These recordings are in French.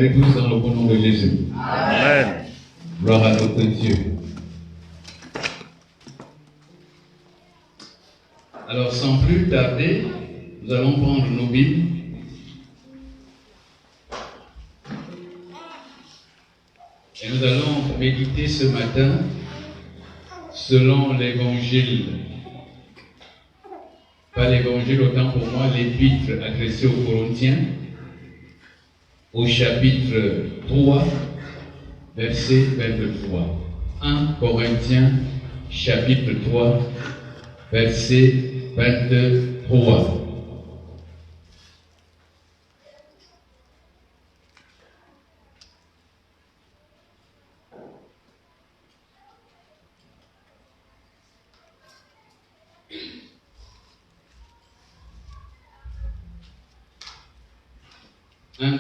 regarder tous dans le bon nom de Jésus. Amen. Gloire à notre Dieu. Alors, sans plus tarder, nous allons prendre nos Bibles. Et nous allons méditer ce matin selon l'évangile. Pas l'évangile, autant pour moi, l'épître adressée aux Corinthiens, au chapitre 3, verset 23. 1 Corinthiens, chapitre 3, verset 23.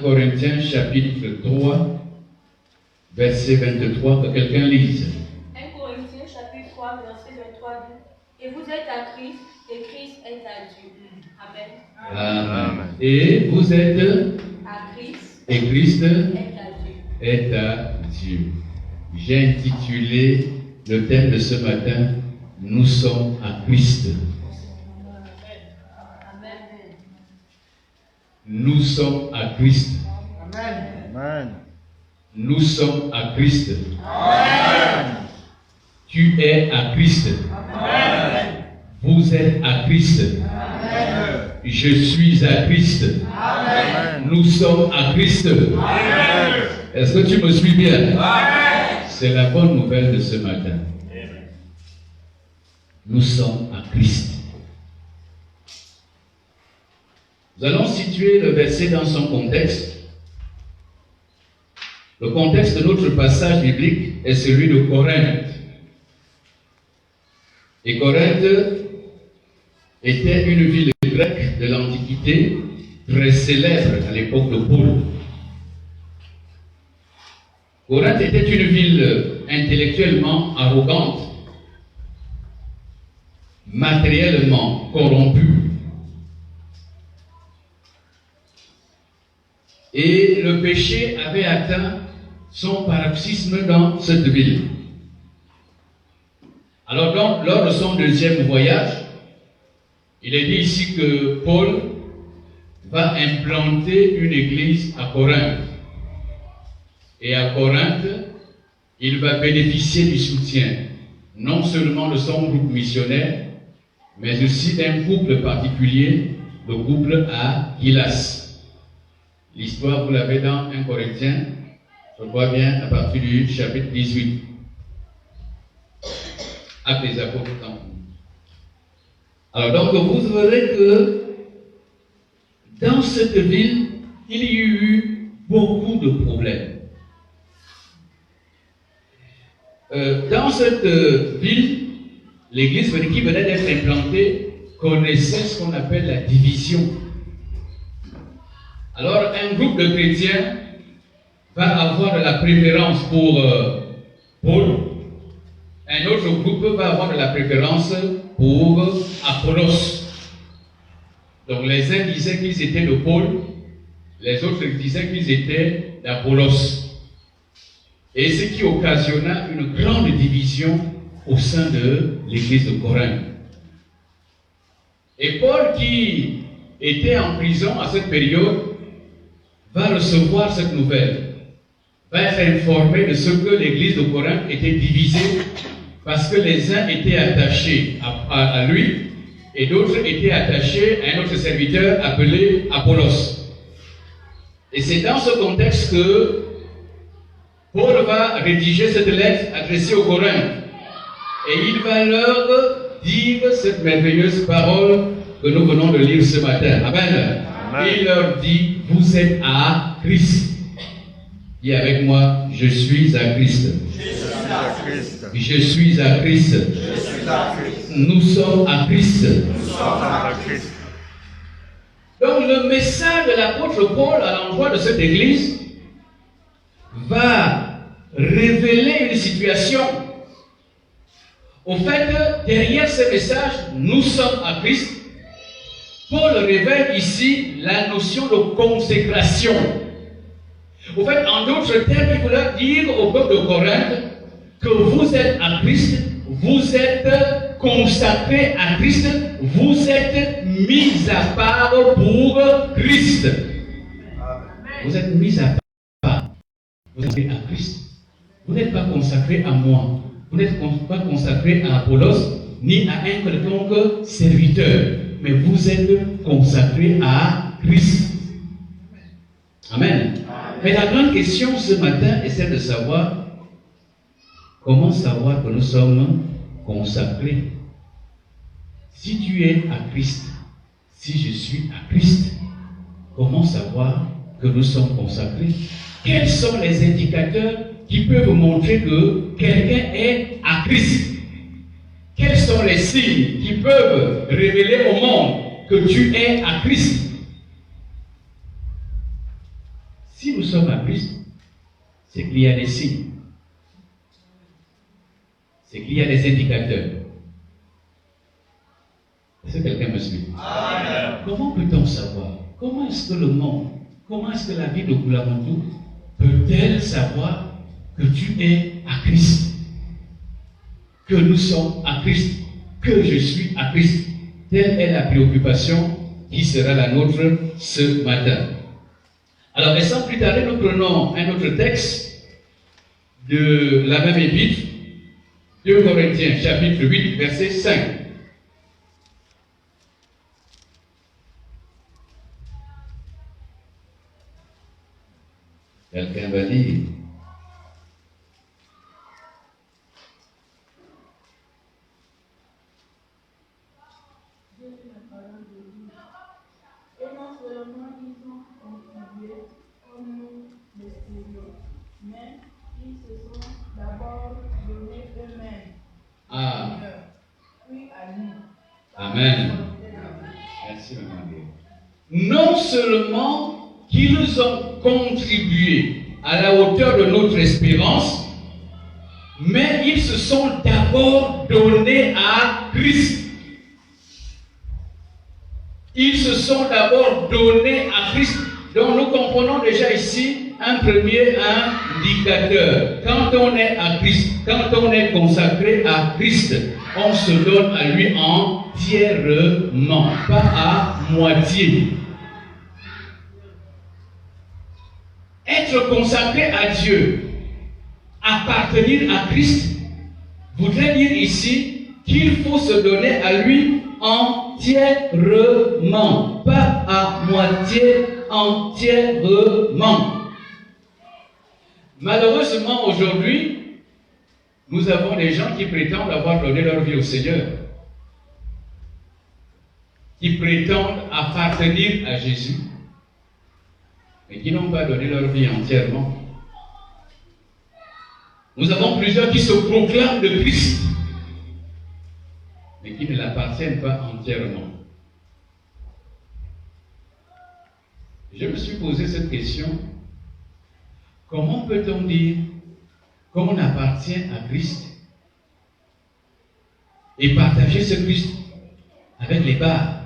Corinthiens chapitre 3, verset 23, que quelqu'un lise. 1 Corinthiens chapitre 3, verset 23 dit, et vous êtes à Christ, et Christ est à Dieu. Amen. Amen. Et vous êtes à Christ, et Christ est à Dieu. Est à Dieu. J'ai intitulé le thème de ce matin, nous sommes à Christ. Nous sommes à Christ. Amen. Nous sommes à Christ. Amen. Tu es à Christ. Amen. Vous êtes à Christ. Amen. Je suis à Christ. Amen. Nous sommes à Christ. Amen. Est-ce que tu me suis bien? Amen. C'est la bonne nouvelle de ce matin. Nous sommes à Christ. Nous allons situer le verset dans son contexte. Le contexte de notre passage biblique est celui de Corinthe. Et Corinthe était une ville grecque de l'Antiquité, très célèbre à l'époque de Paul. Corinthe était une ville intellectuellement arrogante, matériellement corrompue. Et le péché avait atteint son paroxysme dans cette ville. Alors donc, lors de son deuxième voyage, il est dit ici que Paul va implanter une église à Corinthe. Et à Corinthe, il va bénéficier du soutien, non seulement de son groupe missionnaire, mais aussi d'un couple particulier, le couple à Hylas. L'histoire, vous l'avez dans 1 Corinthiens, je crois bien, à partir du chapitre 18. Actes des apôtres. Alors donc, vous verrez que dans cette ville, il y a eu beaucoup de problèmes. Dans cette ville, l'église qui venait d'être implantée connaissait ce qu'on appelle la division. Alors, un groupe de chrétiens va avoir de la préférence pour Paul. Un autre groupe va avoir de la préférence pour Apollos. Donc, les uns disaient qu'ils étaient de Paul, les autres disaient qu'ils étaient d'Apollos. Et ce qui occasionna une grande division au sein de l'église de Corinthe. Et Paul, qui était en prison à cette période, va recevoir cette nouvelle, va être informé de ce que l'église de Corinthe était divisée parce que les uns étaient attachés à lui et d'autres étaient attachés à un autre serviteur appelé Apollos. Et c'est dans ce contexte que Paul va rédiger cette lettre adressée aux Corinthiens et il va leur dire cette merveilleuse parole que nous venons de lire ce matin. Amen. Amen. Il leur dit, vous êtes à Christ. Dis avec moi, je suis à Christ. Je suis à Christ. Nous sommes à Christ. Donc le message de l'apôtre Paul à l'endroit de cette église va révéler une situation. Au fait, derrière ce message, nous sommes à Christ. Paul révèle ici la notion de consécration. Au fait, en d'autres termes, il voulait dire au peuple de Corinthe que vous êtes à Christ, vous êtes consacrés à Christ, vous êtes mis à part pour Christ. Vous êtes mis à part. Vous êtes à Christ. Vous n'êtes pas consacré à moi. Vous n'êtes pas consacré à Apollos, ni à un quelconque serviteur. Mais vous êtes consacré à Christ. Amen. Mais la grande question ce matin est celle de savoir comment savoir que nous sommes consacrés. Si tu es à Christ, si je suis à Christ, comment savoir que nous sommes consacrés? Quels sont les indicateurs qui peuvent montrer que quelqu'un est à Christ? Quels sont les signes qui peuvent révéler au monde que tu es à Christ? Si nous sommes à Christ, c'est qu'il y a des signes. C'est qu'il y a des indicateurs. Est-ce que quelqu'un me suit? Amen. Comment peut-on savoir? Comment est-ce que le monde, comment est-ce que la vie de Koulamondou peut-elle savoir que tu es à Christ? Que nous sommes à Christ? Que je suis à Christ? Telle est la préoccupation qui sera la nôtre ce matin. Alors, et sans plus tarder, nous prenons un autre texte de la même épître, 2 Corinthiens, chapitre 8, verset 5. Quelqu'un va dire. Et non seulement ils ont contribué comme nous l'espérions, mais ils se sont d'abord donnés eux-mêmes. Ah. Puis à nous. Amen. Merci, maman. Non seulement qu'ils ont contribué à la hauteur de notre espérance, mais ils se sont d'abord donnés à Christ. Ils se sont d'abord donnés à Christ. Donc nous comprenons déjà ici un premier indicateur. Quand on est à Christ, quand on est consacré à Christ, on se donne à lui entièrement, pas à moitié. Être consacré à Dieu, appartenir à Christ, voudrait dire ici qu'il faut se donner à lui entièrement, pas à moitié, entièrement. Malheureusement, aujourd'hui, nous avons des gens qui prétendent avoir donné leur vie au Seigneur, qui prétendent appartenir à Jésus, mais qui n'ont pas donné leur vie entièrement. Nous avons plusieurs qui se proclament de Christ, mais qui ne l'appartiennent pas entièrement. Je me suis posé cette question. Comment peut-on dire qu'on appartient à Christ et partager ce Christ avec les bars,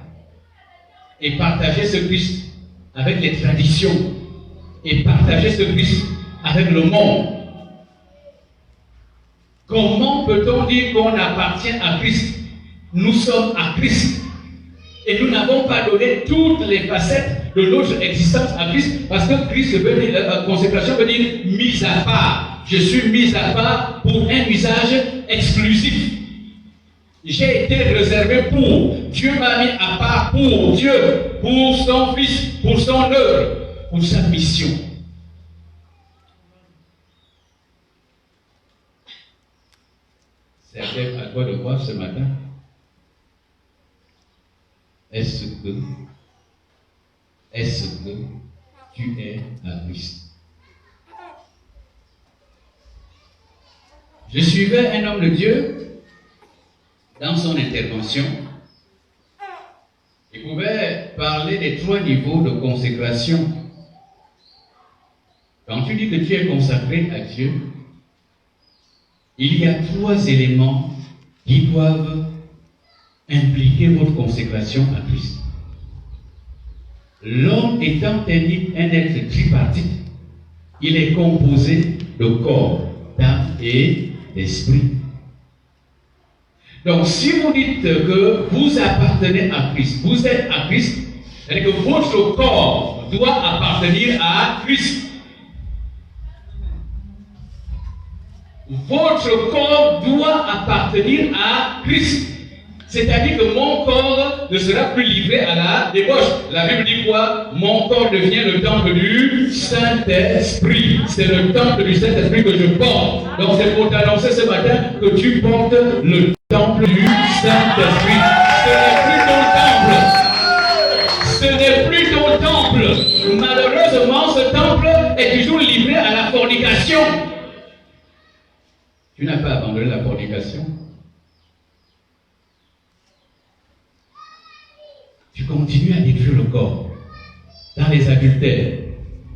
et partager ce Christ avec les traditions, et partager ce Christ avec le monde? Comment peut-on dire qu'on appartient à Christ? Nous sommes à Christ et nous n'avons pas donné toutes les facettes de notre existence à Christ, parce que Christ veut dire, la consécration veut dire mise à part. Je suis mis à part pour un usage exclusif. J'ai été réservé pour. Dieu m'a mis à part pour Dieu, pour son Fils, pour son œuvre, pour sa mission. C'est à toi de voir ce matin. Est-ce que tu es à Christ? Je suivais un homme de Dieu dans son intervention. Il pouvait parler des 3 niveaux de consécration. Quand tu dis que tu es consacré à Dieu, il y a 3 éléments qui doivent impliquer votre consécration à Christ. L'homme étant un être tripartite, il est composé de corps, d'âme et d'esprit. Donc, si vous dites que vous appartenez à Christ, vous êtes à Christ, c'est-à-dire que votre corps doit appartenir à Christ. Votre corps doit appartenir à Christ. C'est-à-dire que mon corps ne sera plus livré à la débauche. La Bible dit quoi? Mon corps devient le temple du Saint-Esprit. C'est le temple du Saint-Esprit que je porte. Donc c'est pour t'annoncer ce matin que tu portes le temple du Saint-Esprit. Ce n'est plus ton temple. Malheureusement, ce temple est toujours livré à la fornication. Tu n'as pas abandonné la fornication. Tu continues à détruire le corps dans les adultères.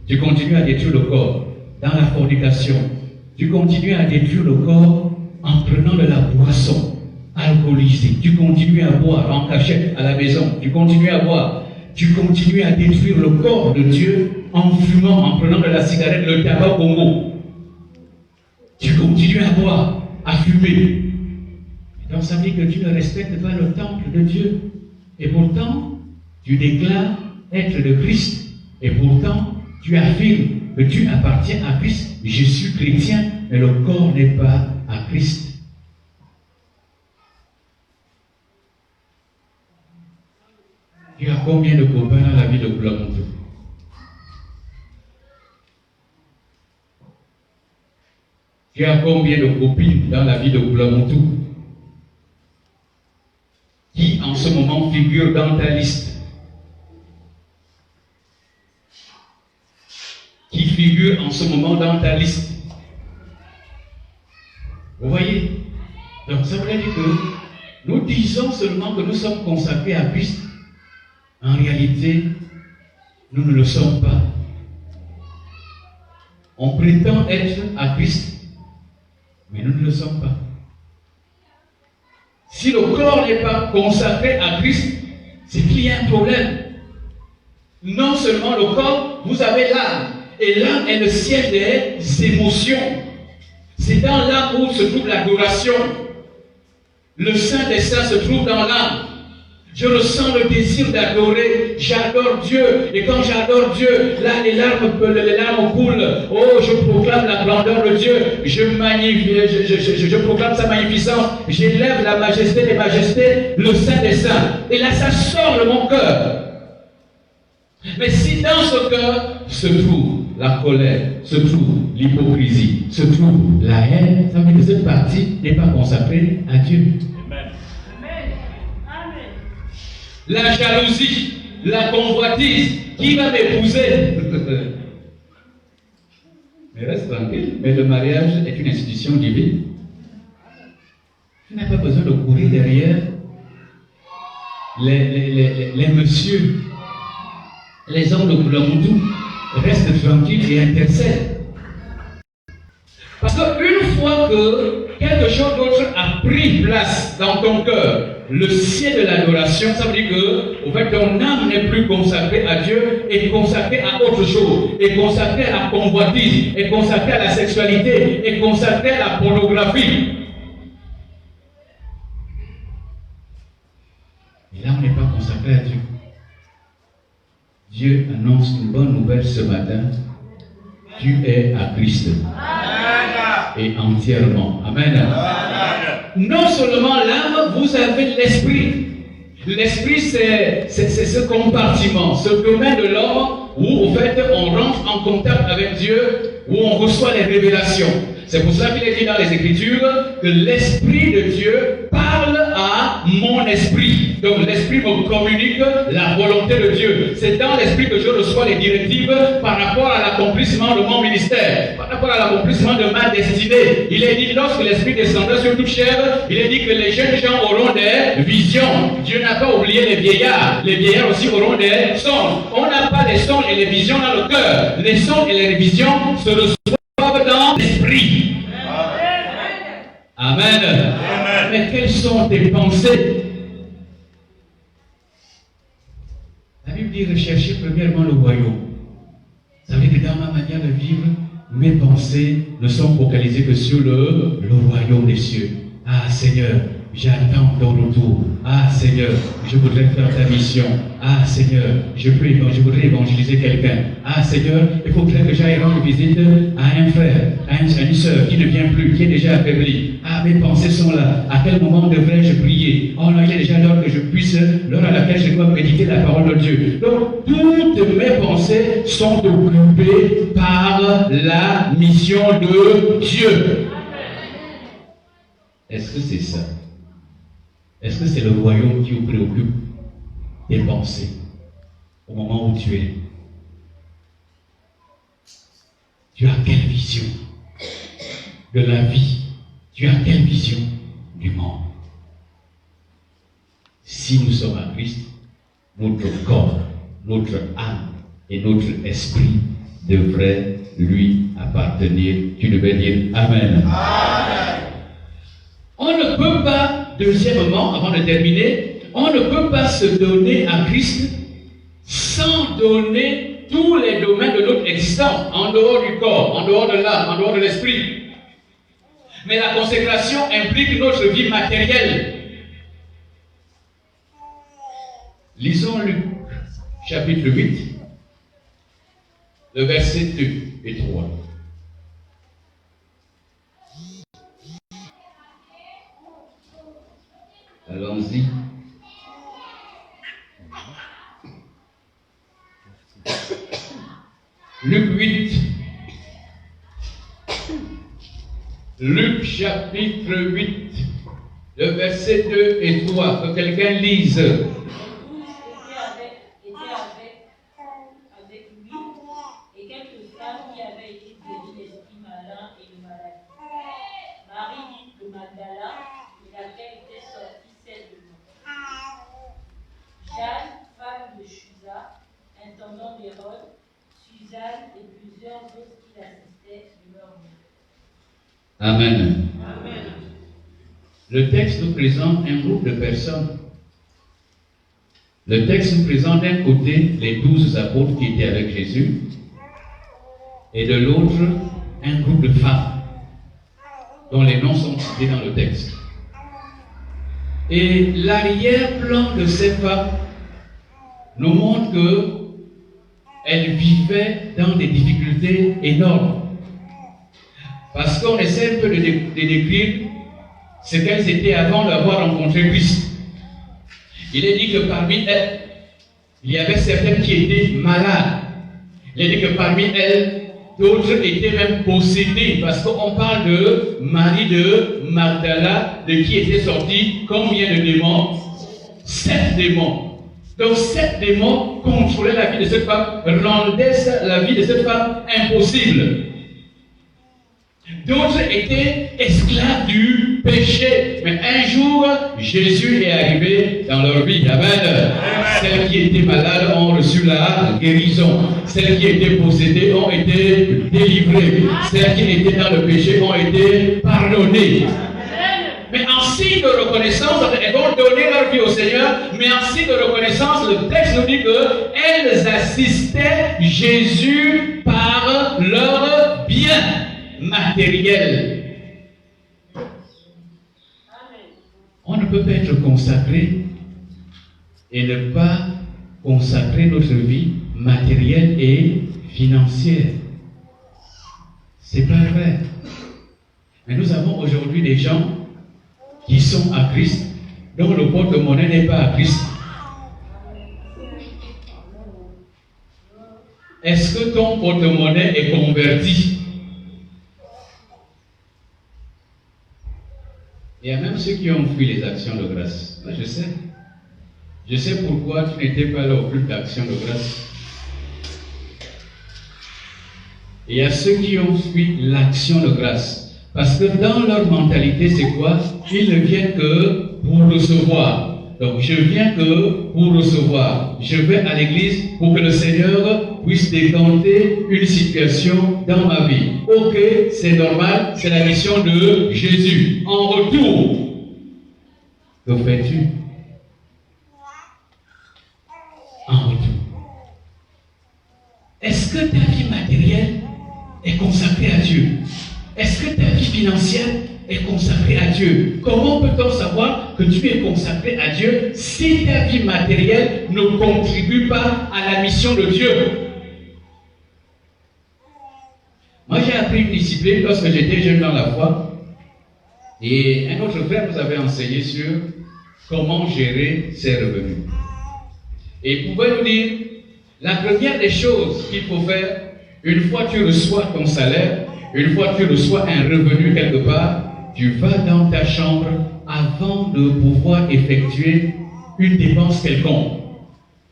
Tu continues à détruire le corps dans la fornication. Tu continues à détruire le corps en prenant de la boisson alcoolisée. Tu continues à boire en cachette à la maison. Tu continues à boire. Tu continues à détruire le corps de Dieu en fumant, en prenant de la cigarette, le tabac Congo. Tu continues à boire, à fumer. Donc ça veut dire que tu ne respectes pas le temple de Dieu. Et pourtant, tu déclares être de Christ. Et pourtant, tu affirmes que tu appartiens à Christ. Je suis chrétien, mais le corps n'est pas à Christ. Tu as combien de copains dans la vie de Koulamoutou? Tu as combien de copines dans la vie de Koulamoutou qui en ce moment figurent dans ta liste? Qui figurent en ce moment dans ta liste? Vous voyez? Donc ça veut dire que nous disons seulement que nous sommes consacrés à Christ. En réalité, nous ne le sommes pas. On prétend être à Christ, mais nous ne le sommes pas. Si le corps n'est pas consacré à Christ, c'est qu'il y a un problème. Non seulement le corps, vous avez l'âme. Et l'âme est le siège des émotions. C'est dans l'âme où se trouve l'adoration. Le Saint des Saints se trouve dans l'âme. Je ressens le désir d'adorer. J'adore Dieu. Et quand j'adore Dieu, là, les larmes coulent. Oh, je proclame la grandeur de Dieu. Je proclame sa magnificence. J'élève la majesté des majestés, le Saint des Saints. Et là, ça sort de mon cœur. Mais si dans ce cœur se trouve la colère, se trouve l'hypocrisie, se trouve la haine, ça veut dire que cette partie n'est pas consacrée à Dieu. La jalousie, la convoitise, qui va m'épouser? Mais reste tranquille, mais le mariage est une institution divine. Tu n'as pas besoin de courir derrière les messieurs, les hommes de Koulamoutou. Reste tranquille et intercède. Parce qu'une fois que quelque chose d'autre a pris place dans ton cœur, le ciel de l'adoration, ça veut dire que au fait, ton âme n'est plus consacrée à Dieu, est consacrée à autre chose, est consacrée à la convoitise, est consacrée à la sexualité, est consacrée à la pornographie. Et là, on n'est pas consacré à Dieu. Dieu annonce une bonne nouvelle ce matin. Tu es à Christ. Et entièrement. Amen. Non seulement l'âme, vous avez l'esprit. L'esprit, c'est ce compartiment, ce domaine de l'homme où, au fait, on rentre en contact avec Dieu, où on reçoit les révélations. C'est pour ça qu'il est dit dans les Écritures que l'Esprit de Dieu parle à mon esprit. Donc l'Esprit me communique la volonté de Dieu. C'est dans l'Esprit que je reçois les directives par rapport à l'accomplissement de mon ministère, par rapport à l'accomplissement de ma destinée. Il est dit, lorsque l'Esprit descendra sur toute chair, il est dit que les jeunes gens auront des visions. Dieu n'a pas oublié les vieillards. Les vieillards aussi auront des songes. On n'a pas les songes et les visions dans le cœur. Les songes et les visions se reçoivent dans l'Esprit. Amen. Amen. Mais quelles sont tes pensées? La Bible dit rechercher premièrement le royaume. Ça veut dire que dans ma manière de vivre, mes pensées ne sont focalisées que sur le royaume des cieux. Ah Seigneur, j'attends ton retour. Ah Seigneur, je voudrais faire ta mission. Ah Seigneur, je voudrais évangéliser quelqu'un. Ah Seigneur, il faudrait que j'aille rendre visite à un frère, à une sœur qui ne vient plus, qui est déjà affaibli. Ah, mes pensées sont là. À quel moment devrais-je prier? Oh là, il est déjà l'heure que je puisse, l'heure à laquelle je dois méditer la parole de Dieu. Donc, toutes mes pensées sont occupées par la mission de Dieu. Est-ce que c'est ça? Est-ce que c'est le royaume qui vous préoccupe tes pensées au moment où tu es? Tu as quelle vision de la vie? Tu as quelle vision du monde? Si nous sommes à Christ, notre corps, notre âme et notre esprit devraient lui appartenir. Tu devais dire Amen. Amen. On ne peut pas, deuxièmement, avant de terminer, on ne peut pas se donner à Christ sans donner tous les domaines de notre existence, en dehors du corps, en dehors de l'âme, en dehors de l'esprit. Mais la consécration implique notre vie matérielle. Lisons Luc, chapitre 8, le verset 2 et 3. Allons-y. Luc 8. Luc chapitre 8, le verset 2 et 3. Que quelqu'un lise. Et tous étaient avec lui, et quelques femmes qui avaient été guéries d'esprits malins et de maladies. Marie dite de Magdala, de laquelle était sortie celle de nous. Jeanne, femme de Chuza, intendant d'Hérode, Suzanne et plusieurs autres qui l'assistaient de leur vie. Amen. Amen. Le texte nous présente un groupe de personnes. Le texte nous présente d'un côté les 12 apôtres qui étaient avec Jésus et de l'autre un groupe de femmes dont les noms sont cités dans le texte. Et l'arrière-plan de ces femmes nous montre qu'elles vivaient dans des difficultés énormes. Parce qu'on essaie un peu de décrire ce qu'elles étaient avant d'avoir rencontré Christ. Il est dit que parmi elles, il y avait certaines qui étaient malades. Il est dit que parmi elles, d'autres étaient même possédées. Parce qu'on parle de Marie de Magdala, de qui étaient sortis combien de démons? 7 démons. Donc 7 démons contrôlaient la vie de cette femme, rendaient la vie de cette femme impossible. D'autres étaient esclaves du péché. Mais un jour, Jésus est arrivé dans leur vie. Amen. Celles qui étaient malades ont reçu la guérison. Celles qui étaient possédées ont été délivrées. Celles qui étaient dans le péché ont été pardonnées. Mais en signe de reconnaissance, elles vont donner leur vie au Seigneur, mais en signe de reconnaissance, le texte nous dit qu'elles assistaient Jésus par leur bien matériel. On ne peut pas être consacré et ne pas consacrer notre vie matérielle et financière. C'est pas vrai. Mais nous avons aujourd'hui des gens qui sont à Christ, dont le porte-monnaie n'est pas à Christ. Est-ce que ton porte-monnaie est converti? Il y a même ceux qui ont fui les actions de grâce. Là, je sais. Je sais pourquoi tu n'étais pas là au culte d'action de grâce. Il y a ceux qui ont fui l'action de grâce. Parce que dans leur mentalité, c'est quoi? Ils ne viennent que pour recevoir. Donc, je viens que pour recevoir. Je vais à l'église pour que le Seigneur puisse décanter une situation dans ma vie. Ok, c'est normal, c'est la mission de Jésus. En retour, que fais-tu? En retour. Est-ce que ta vie matérielle est consacrée à Dieu? Est-ce que ta vie financière est consacrée à Dieu? Comment peut-on savoir que tu es consacré à Dieu si ta vie matérielle ne contribue pas à la mission de Dieu? Moi, j'ai appris une discipline lorsque j'étais jeune dans la foi. Et un autre frère nous avait enseigné sur comment gérer ses revenus. Et il pouvait nous dire, la première des choses qu'il faut faire, une fois que tu reçois ton salaire, une fois que tu reçois un revenu quelque part, tu vas dans ta chambre avant de pouvoir effectuer une dépense quelconque.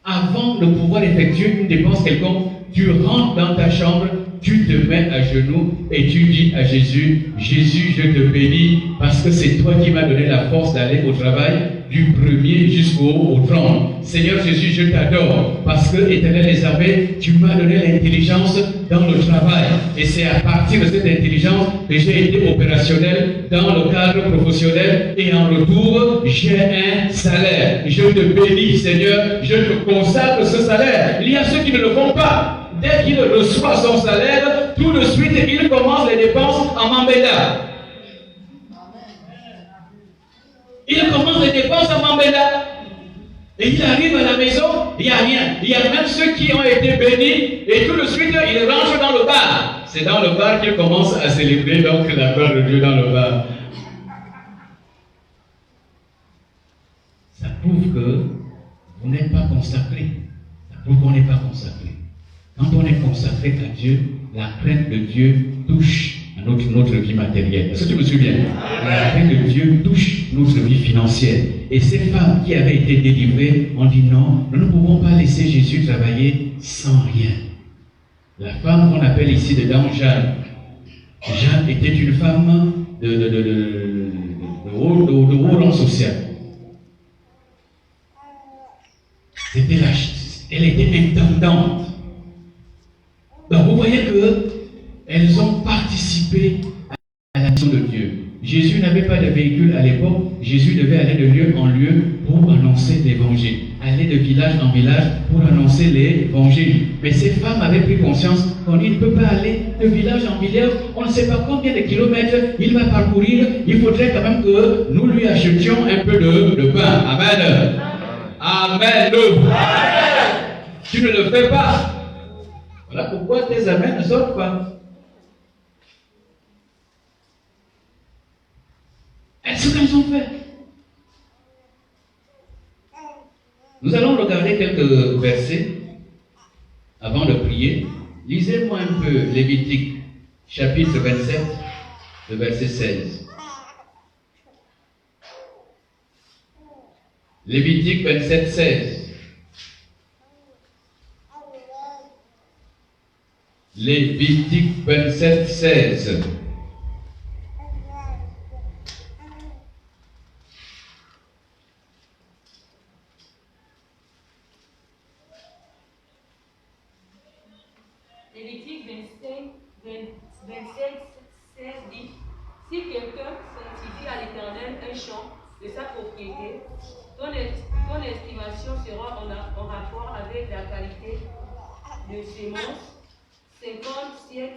Avant de pouvoir effectuer une dépense quelconque, tu rentres dans ta chambre, tu te mets à genoux et tu dis à Jésus, Jésus, je te bénis parce que c'est toi qui m'as donné la force d'aller au travail du 1er jusqu'au 30. Seigneur Jésus, je t'adore parce que, Éternel des armées, tu m'as donné l'intelligence dans le travail. Et c'est à partir de cette intelligence que j'ai été opérationnel dans le cadre professionnel et en retour, j'ai un salaire. Je te bénis, Seigneur, je te consacre ce salaire. Il y a ceux qui ne le font pas. Dès qu'il reçoit son salaire, tout de suite, il commence les dépenses en Mambéda. Il commence les dépenses en Mambéda. Et il arrive à la maison, il n'y a rien. Il y a même ceux qui ont été bénis, et tout de suite, il rentre dans le bar. C'est dans le bar qu'il commence à célébrer donc la gloire de Dieu dans le bar. Ça prouve que vous n'êtes pas consacré. Ça prouve qu'on n'est pas consacré. Quand on est consacré à Dieu, la crainte de Dieu touche à notre vie matérielle. Est-ce que tu me souviens? La crainte de Dieu touche notre vie financière. Et ces femmes qui avaient été délivrées ont dit non, nous ne pouvons pas laisser Jésus travailler sans rien. La femme qu'on appelle ici dedans Jeanne. Jeanne était une femme de haut rang social. Elle était intendante. Donc vous voyez qu'elles ont participé à la mission de Dieu. Jésus n'avait pas de véhicule à l'époque. Jésus devait aller de lieu en lieu pour annoncer l'évangile. Aller de village en village pour annoncer l'évangile. Mais ces femmes avaient pris conscience qu'on ne peut pas aller de village en village. On ne sait pas combien de kilomètres il va parcourir. Il faudrait quand même que nous lui achetions un peu de pain. Amen. Amen. Tu ne le fais pas. Voilà pourquoi tes amens ne sortent pas. Est-ce qu'elles ont fait? Nous allons regarder quelques versets avant de prier. Lisez-moi un peu Lévitique, chapitre 27, le verset 16. Lévitique 27, 16. Lévitique 27, 16. Lévitique 27, 16 dit, si quelqu'un sanctifie à l'Éternel un champ de sa propriété, ton estimation sera en rapport avec la qualité de sémence. 50 siècles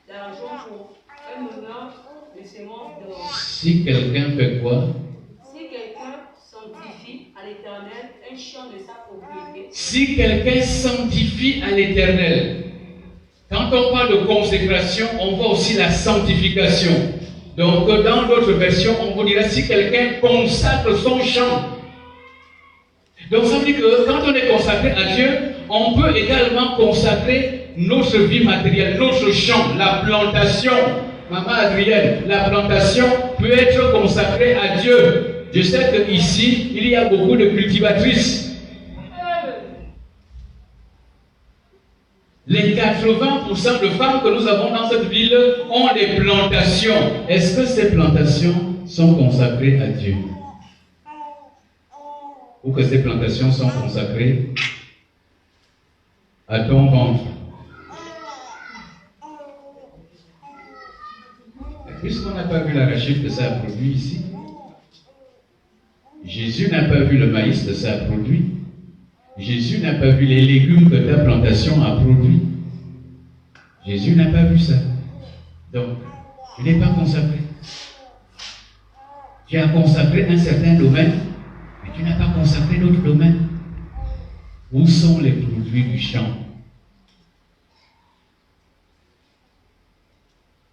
d'argent pour un honneur de sémence d'or. Si quelqu'un fait quoi? Si quelqu'un sanctifie à l'Éternel un champ de sa propriété. Si quelqu'un sanctifie à l'Éternel. Quand on parle de consécration, on voit aussi la sanctification. Donc dans d'autres versions, on vous dira si quelqu'un consacre son champ. Donc ça veut dire que quand on est consacré à Dieu, on peut également consacrer notre vie matérielle, notre champ, la plantation. Maman Adrienne, la plantation peut être consacrée à Dieu. Je sais qu'ici, il y a beaucoup de cultivatrices. Les 80% de femmes que nous avons dans cette ville ont des plantations. Est-ce que ces plantations sont consacrées à Dieu? Ou que ces plantations sont consacrées à ton ventre? Puisqu'on n'a pas vu l'arachide que ça a produit ici, Jésus n'a pas vu le maïs que ça a produit, Jésus n'a pas vu les légumes que ta plantation a produit. Jésus n'a pas vu ça. Donc, tu n'es pas consacré. Tu as consacré un certain domaine, mais tu n'as pas consacré d'autres domaines. Où sont les produits du champ?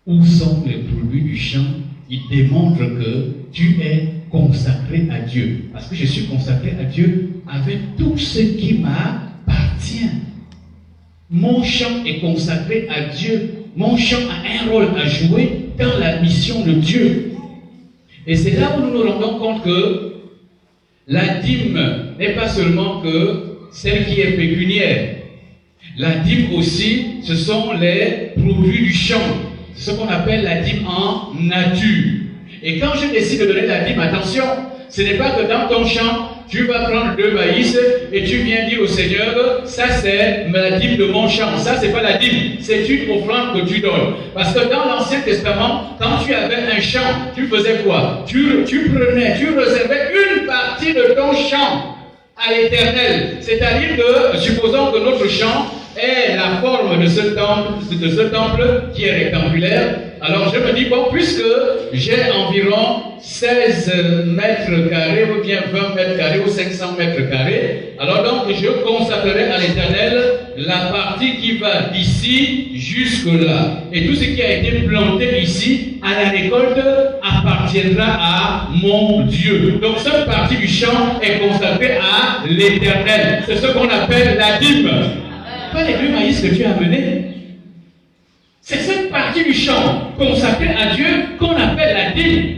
Où sont les produits du champ qui démontrent que tu es consacré à Dieu? Parce que je suis consacré à Dieu avec tout ce qui m'appartient. Mon champ est consacré à Dieu. Mon champ a un rôle à jouer dans la mission de Dieu. Et c'est là où nous nous rendons compte que la dîme n'est pas seulement que celle qui est pécuniaire. La dîme aussi, ce sont les produits du champ. C'est ce qu'on appelle la dîme en nature. Et quand je décide de donner la dîme, attention, ce n'est pas que dans ton champ, tu vas prendre 2 maïs et tu viens dire au Seigneur, ça c'est la dîme de mon champ. Ça c'est pas la dîme, c'est une offrande que tu donnes. Parce que dans l'Ancien Testament, quand tu avais un champ, tu faisais quoi? Tu réservais une partie de ton champ à l'Éternel. C'est-à-dire que, supposons que notre champ est la forme de ce temple qui est rectangulaire. Alors je me dis, bon, puisque j'ai environ 16 mètres carrés, ou bien 20 mètres carrés, ou 500 mètres carrés, alors donc je consacrerai à l'Éternel la partie qui va d'ici jusque là. Et tout ce qui a été planté ici, à la récolte, appartiendra à mon Dieu. Donc cette partie du champ est consacrée à l'Éternel. C'est ce qu'on appelle la dîme. Pas les 2 maïs que tu as amenés. C'est cette partie du champ consacrée à Dieu qu'on appelle la dîme.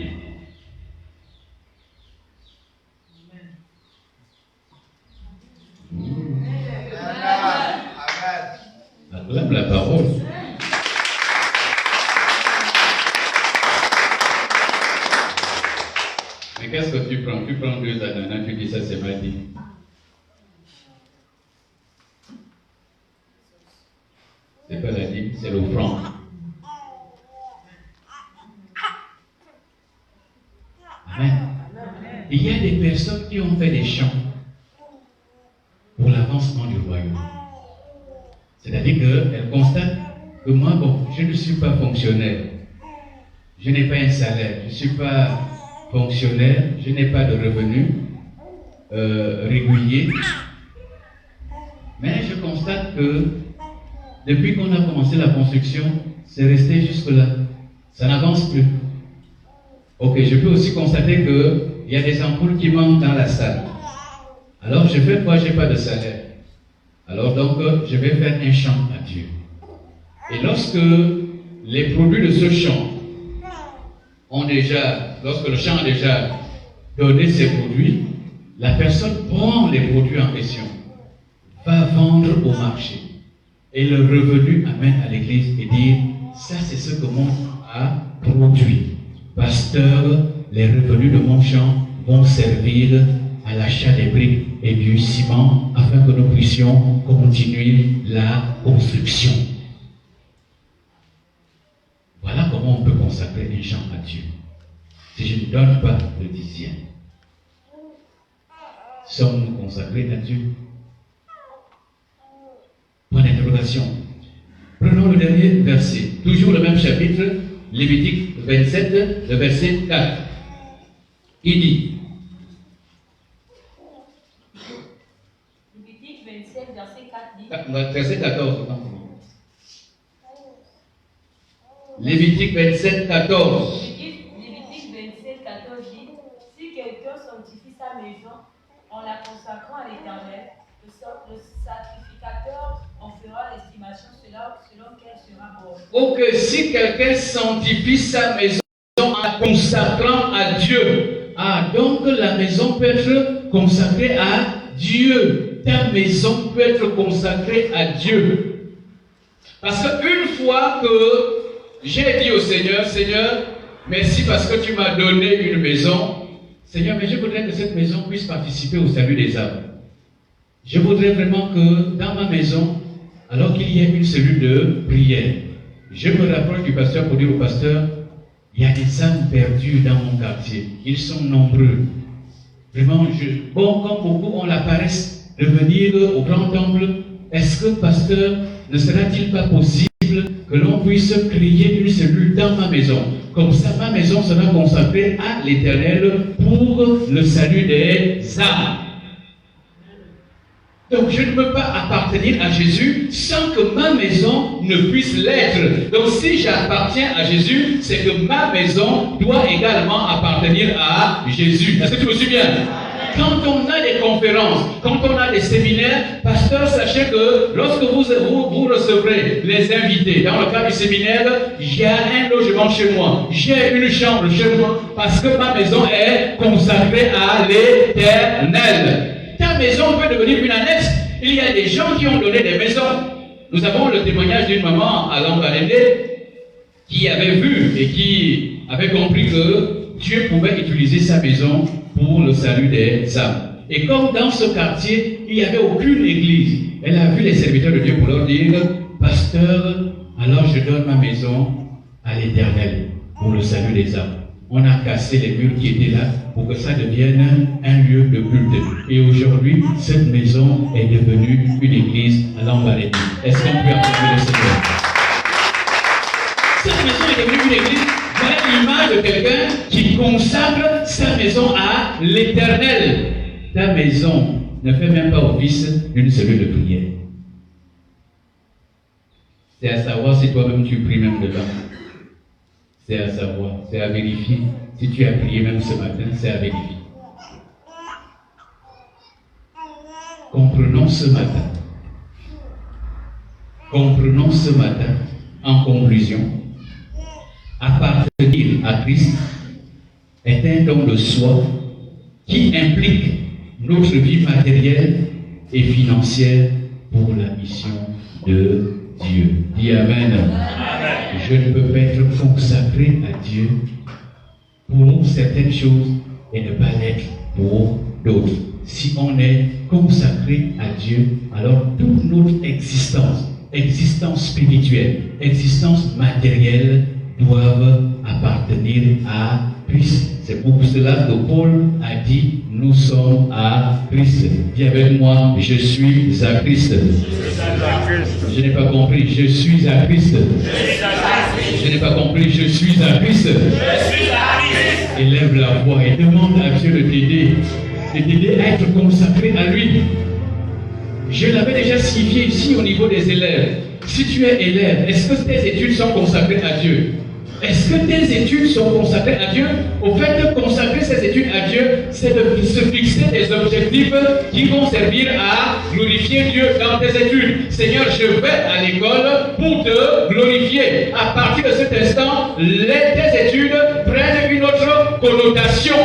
Acclame la parole. Mais qu'est-ce que tu prends? Tu prends 2 ananas, tu dis ça c'est ma dîme. C'est pas la dîme, c'est l'offrande. Amen. Il y a des personnes qui ont fait des chants pour l'avancement du royaume. C'est-à-dire qu'elles constatent que moi, bon, je ne suis pas fonctionnaire. Je n'ai pas un salaire. Je ne suis pas fonctionnaire. Je n'ai pas de revenus réguliers. Mais je constate que depuis qu'on a commencé la construction, c'est resté jusque-là. Ça n'avance plus. Ok, je peux aussi constater qu'il y a des ampoules qui manquent dans la salle. Alors je fais quoi? Je n'ai pas de salaire. Alors donc, je vais faire un chant à Dieu. Et lorsque les produits de ce chant lorsque le chant a déjà donné ses produits, la personne prend les produits en question, va vendre au marché. Et le revenu amène à l'église et dit, ça c'est ce que mon champ a produit. Pasteur, les revenus de mon champ vont servir à l'achat des briques et du ciment afin que nous puissions continuer la construction. Voilà comment on peut consacrer un champ à Dieu. Si je ne donne pas le 10e, sommes-nous consacrés à Dieu? Point d'interrogation. Prenons le dernier verset, toujours le même chapitre, Lévitique 27, le verset 4. Il dit, Lévitique 27, verset 4 dit, verset 14, Lévitique 27, 14. Lévitique 27, 14 dit, si quelqu'un sanctifie sa maison en la consacrant à l'Éternel, le sacrificateur en fera l'estimation selon qu'elle sera bonne. Ok, si quelqu'un sanctifie sa maison en la consacrant à Dieu, donc la maison peut être consacrée à Dieu. Ta maison peut être consacrée à Dieu. Parce qu'une fois que j'ai dit au Seigneur, Seigneur, merci parce que tu m'as donné une maison. Seigneur, mais je voudrais que cette maison puisse participer au salut des âmes. Je voudrais vraiment que dans ma maison, alors qu'il y ait une cellule de prière, je me rapproche du pasteur pour dire au pasteur, il y a des âmes perdues dans mon quartier. Ils sont nombreux. Vraiment, comme beaucoup ont la paresse de venir au grand temple, est-ce que, pasteur, ne sera-t-il pas possible que l'on puisse créer une cellule dans ma maison. Comme ça, ma maison sera consacrée à l'Éternel pour le salut des âmes. Donc je ne peux pas appartenir à Jésus sans que ma maison ne puisse l'être. Donc si j'appartiens à Jésus, c'est que ma maison doit également appartenir à Jésus. Est-ce que tu me suis bien? Quand on a des conférences, quand on a des séminaires, pasteur, sachez que lorsque vous recevrez les invités, dans le cadre du séminaire, j'ai un logement chez moi, j'ai une chambre chez moi, parce que ma maison est consacrée à l'Éternel. Ta maison peut devenir une annexe. Il y a des gens qui ont donné des maisons. Nous avons le témoignage d'une maman à Lambalende qui avait vu et qui avait compris que Dieu pouvait utiliser sa maison pour le salut des âmes. Et comme dans ce quartier, il n'y avait aucune église, elle a vu les serviteurs de Dieu pour leur dire, pasteur, alors je donne ma maison à l'Éternel pour le salut des âmes. On a cassé les murs qui étaient là pour que ça devienne un lieu de culte. Et aujourd'hui, cette maison est devenue une église à Lambalende. Est-ce qu'on peut applaudir le Seigneur? Cette maison est devenue une église. Voilà l'image de quelqu'un qui consacre sa maison à l'Éternel. Ta maison ne fait même pas office d'une cellule de prière. C'est à savoir si toi-même tu pries même dedans. C'est à savoir, c'est à vérifier. Si tu as prié même ce matin, c'est à vérifier. Comprenons ce matin, en conclusion, appartenir à Christ est un don de soi qui implique notre vie matérielle et financière pour la mission de Dieu. Dis Amen. Je ne peux pas être consacré à Dieu pour certaines choses et ne pas l'être pour d'autres. Si on est consacré à Dieu, alors toute notre existence spirituelle, existence matérielle, doivent appartenir à Christ. C'est pour cela que Paul a dit, nous sommes à Christ. Dis avec moi, je suis à Christ. Je n'ai pas compris, je suis à Christ. Je n'ai pas compris, je suis à Christ. Élève la voix et demande à Dieu de t'aider à être consacré à lui. Je l'avais déjà signifié ici au niveau des élèves. Si tu es élève, est-ce que tes études sont consacrées à Dieu? Est-ce que tes études sont consacrées à Dieu? Au fait de consacrer ces études à Dieu, c'est de se fixer des objectifs qui vont servir à glorifier Dieu dans tes études. Seigneur, je vais à l'école pour te glorifier. À partir de cet instant, tes études prennent une autre connotation.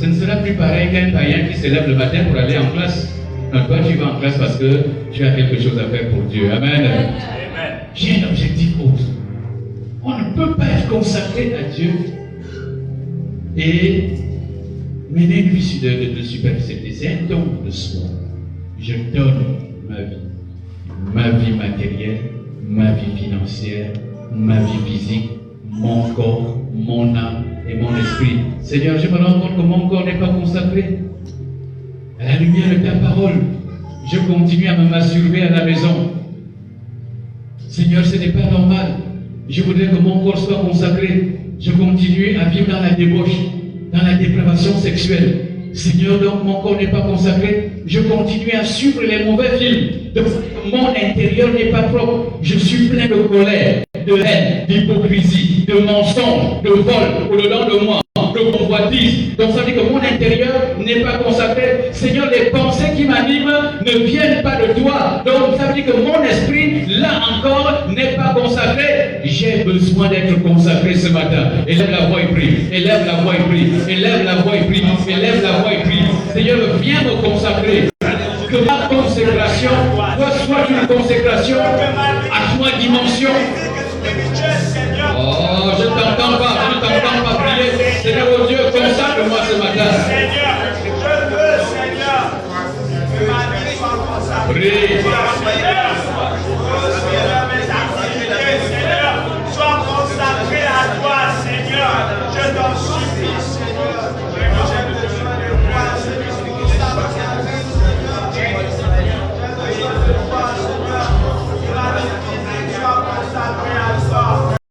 Ce ne sera plus pareil qu'un païen qui se lève le matin pour aller en classe. Non, toi, tu vas en classe parce que tu as quelque chose à faire pour Dieu. Amen. J'ai un objectif autre. On ne peut pas être consacré à Dieu et mener une vie de superficialité. C'est un don de soi. Je donne ma vie matérielle, ma vie financière, ma vie physique, mon corps, mon âme et mon esprit. Seigneur, je me rends compte que mon corps n'est pas consacré à la lumière de ta parole. Je continue à me masturber à la maison. Seigneur, ce n'est pas normal. Je voudrais que mon corps soit consacré. Je continue à vivre dans la débauche, dans la dépravation sexuelle. Seigneur, donc mon corps n'est pas consacré. Je continue à suivre les mauvais films. Donc, mon intérieur n'est pas propre. Je suis plein de colère, de haine, d'hypocrisie, de mensonges, de vol au-dedans de moi, de convoitise. Donc ça veut dire que mon intérieur n'est pas consacré. Seigneur, les pensées qui m'animent ne viennent pas de toi. Donc ça veut dire que mon esprit, là encore, n'est pas consacré. J'ai besoin d'être consacré ce matin. Élève la voix et prie. Élève la voix et prie. Élève la voix et prie. Élève la voix et prie. Seigneur, viens me consacrer. Que ma consécration soit une consécration à 3 dimensions. Oh, je ne t'entends pas prier. Seigneur, oh Dieu, consacre-moi ce matin. Seigneur, je veux, Seigneur, que ma vie soit consacrée. Prie.